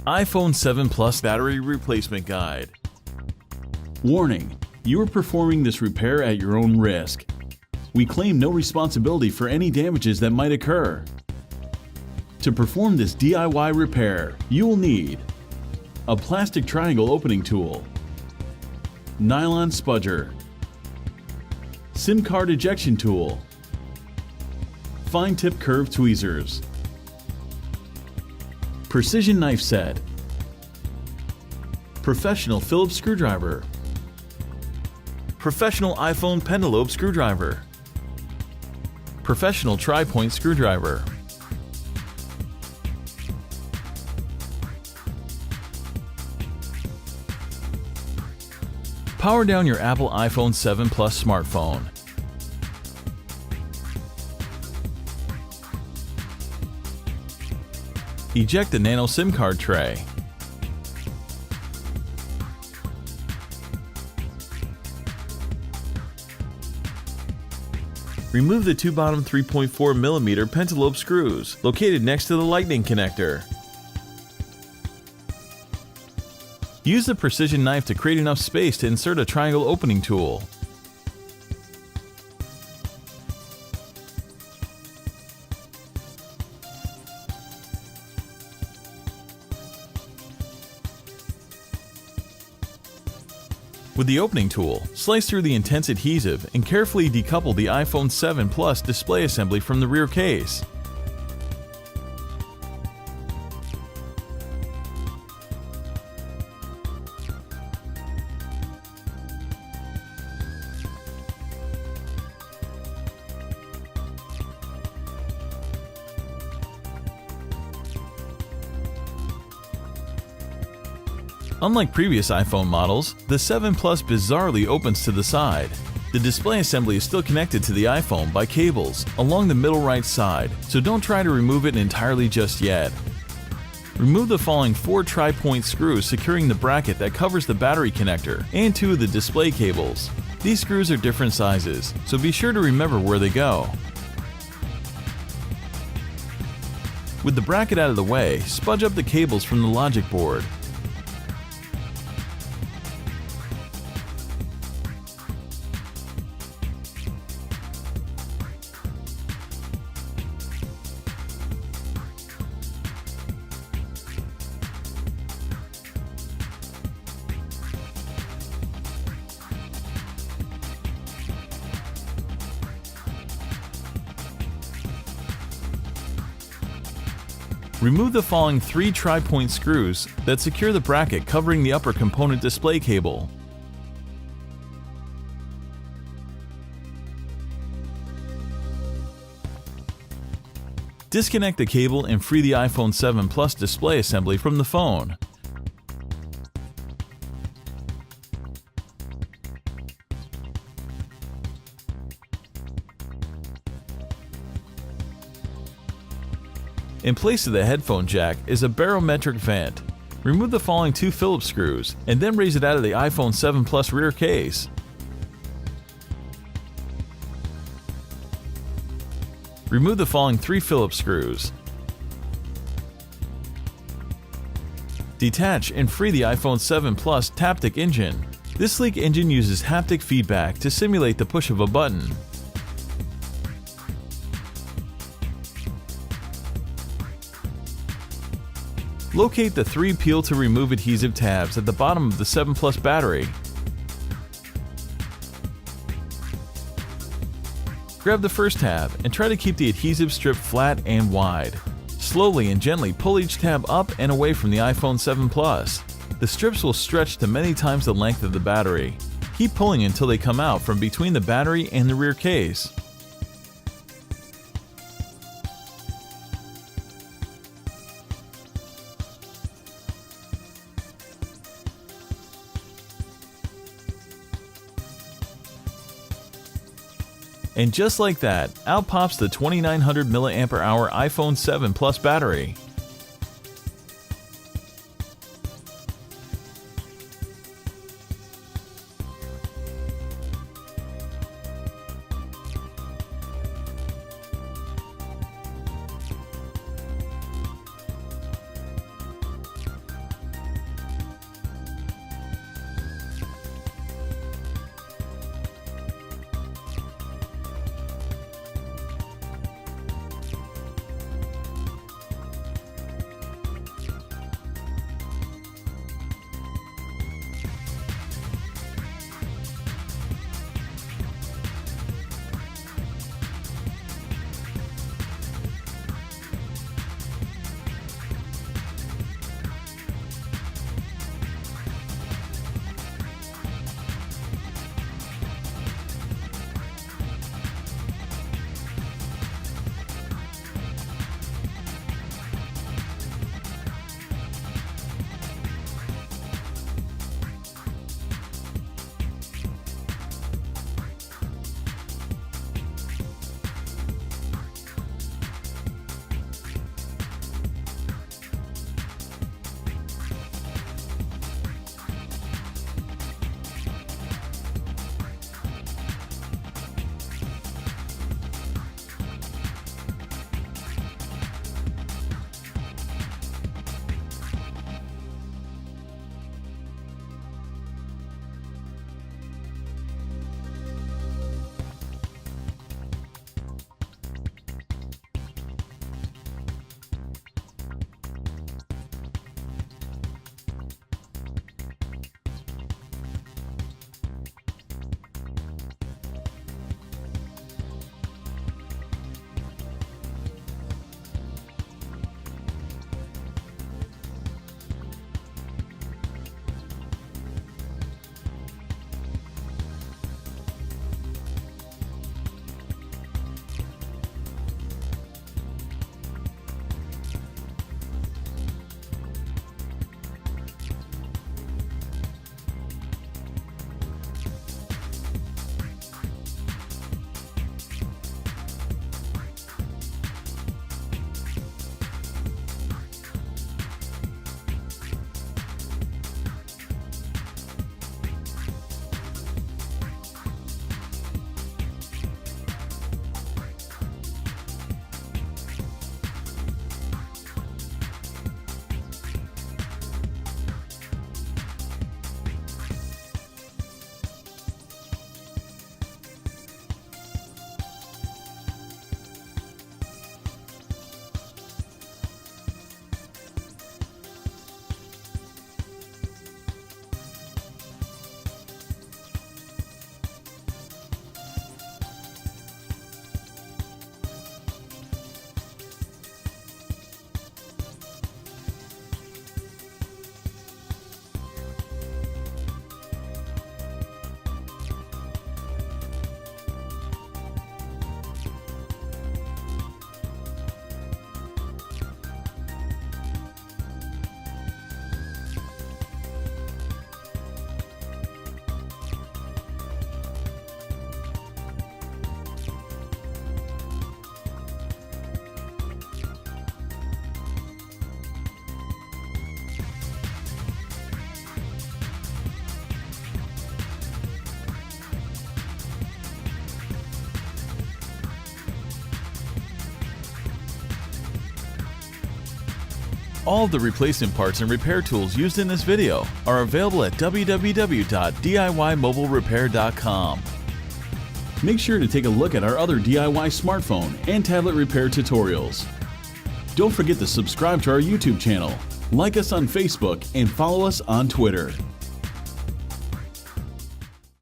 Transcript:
iPhone 7 Plus Battery Replacement Guide. Warning: you are performing this repair at your own risk. We claim no responsibility for any damages that might occur. To perform this DIY repair, you will need a plastic triangle opening tool, nylon spudger, SIM card ejection tool, fine tip curved tweezers, precision knife set, professional Phillips screwdriver, professional iPhone pentalobe screwdriver, professional tri-point screwdriver, power down your Apple iPhone 7 Plus smartphone. Eject the nano SIM card tray. Remove the two bottom 3.4mm pentalobe screws located next to the lightning connector. Use the precision knife to create enough space to insert a triangle opening tool. With the opening tool, slice through the intense adhesive and carefully decouple the iPhone 7 Plus display assembly from the rear case. Unlike previous iPhone models, the 7 Plus bizarrely opens to the side. The display assembly is still connected to the iPhone by cables along the middle right side, so don't try to remove it entirely just yet. Remove the following 4 tri-point screws securing the bracket that covers the battery connector and 2 of the display cables. These screws are different sizes, so be sure to remember where they go. With the bracket out of the way, spudge up the cables from the logic board. Remove the following 3 tri-point screws that secure the bracket covering the upper component display cable. Disconnect the cable and free the iPhone 7 Plus display assembly from the phone. In place of the headphone jack is a barometric vent. Remove the following 2 Phillips screws and then raise it out of the iPhone 7 Plus rear case. Remove the following 3 Phillips screws. Detach and free the iPhone 7 Plus Taptic engine. This sleek engine uses haptic feedback to simulate the push of a button. Locate the 3 peel to remove adhesive tabs at the bottom of the 7 Plus battery. Grab the first tab and try to keep the adhesive strip flat and wide. Slowly and gently pull each tab up and away from the iPhone 7 Plus. The strips will stretch to many times the length of the battery. Keep pulling until they come out from between the battery and the rear case. And just like that, out pops the 2900 mAh iPhone 7 Plus battery. All of the replacement parts and repair tools used in this video are available at www.DIYMobileRepair.com. Make sure to take a look at our other DIY smartphone and tablet repair tutorials. Don't forget to subscribe to our YouTube channel, like us on Facebook, and follow us on Twitter.